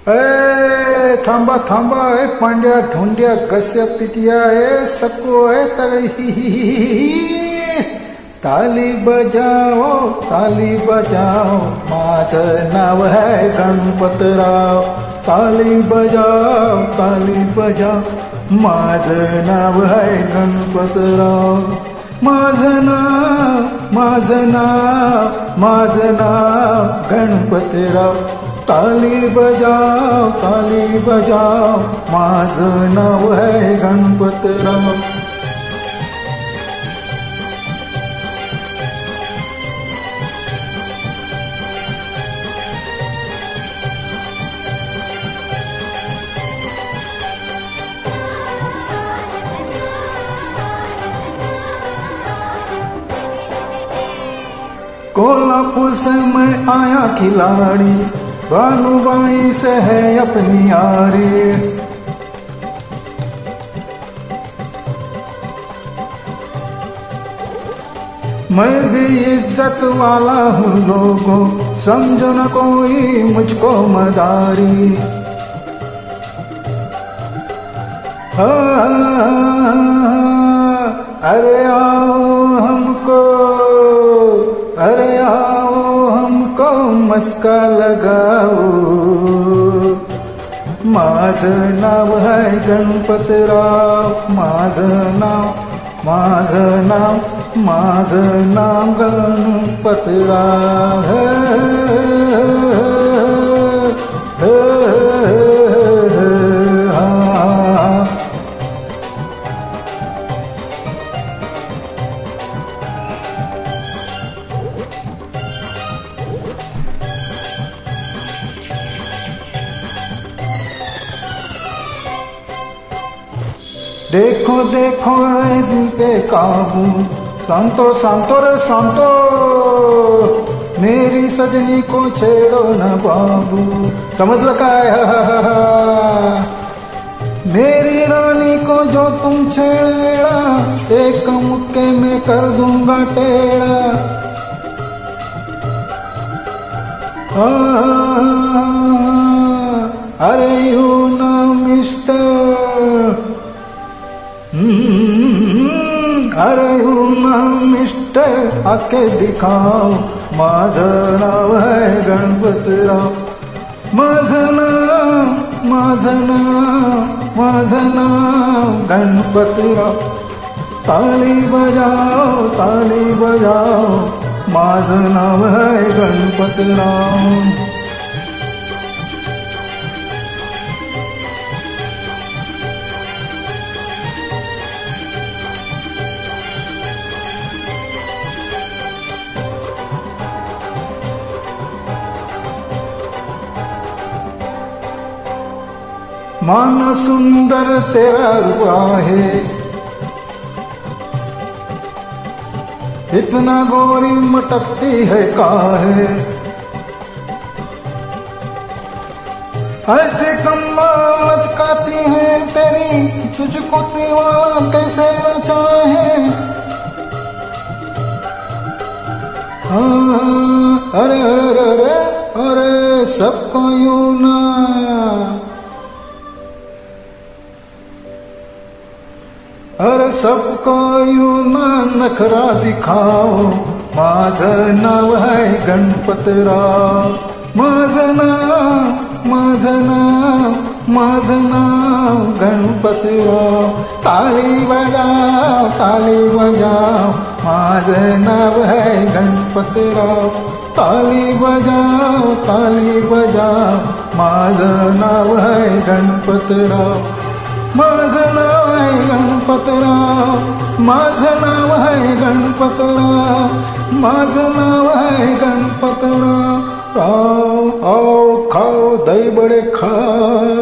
ए थांबा थांबा, ए पांड्या ढोंड्या कस्य पिटिया, ए सको ए तगड़ी ताली बजाओ ताली बजाओ, माझं नाव है गणपतराव. ताली बजाओ ताली बजाओ, माझं नाव है गणपतराव. माझं नाव गणपतराव. ताली बजाओ ताली बजाओ, माझं नाव है गणपतराव. कोल्हापुर से मैं आया खिलाड़ी, भानुबाई से है अपनी यारी. मैं भी इज्जत वाला हूँ लोगों, समझो न कोई मुझको मदारी. अरे आओ हमको, अरे आओ हमको मस्का लगाओ. माझं नाव है गणपतराव. माझं नाव गणपतराव. देखो देखो रे दिल पे काबू, शांतो शांतो रे शांतो, मेरी सजनी को छेड़ो न बाबू. समझ लगा मेरी रानी को जो तुम छेड़ा, एक मुक्के में कर दूंगा टेढ़ा. अरे यू ना मिस्टर, अरे यू ना मिस्टर, आके दिखाओ. माझं नाव है गणपतराव. माझं नाव गणपतराव. ताली बजाओ, माझं नाव है गणपतराव. माना सुंदर तेरा रूप है, इतना गोरी मटकती है काहे. ऐसे कम्बल लचकाती है तेरी, तुझको दीवाना कैसे न चाहे. अरे अरे अरे अरे सबको यूं ना, अरे सबको यूं ना नखरा दिखाओ. माझं नाव है गणपतराव. माझं नाव गणपतराव. ताली बजाओ, माझं नाव है गणपतराव. ताली बजाओ, माझं नाव है गणपतराव. माझं नाव है गणपतराव. माझं नाव है गणपतराव. माझं नाव है गणपतराव. आओ आओ खाओ दही बड़े खाओ.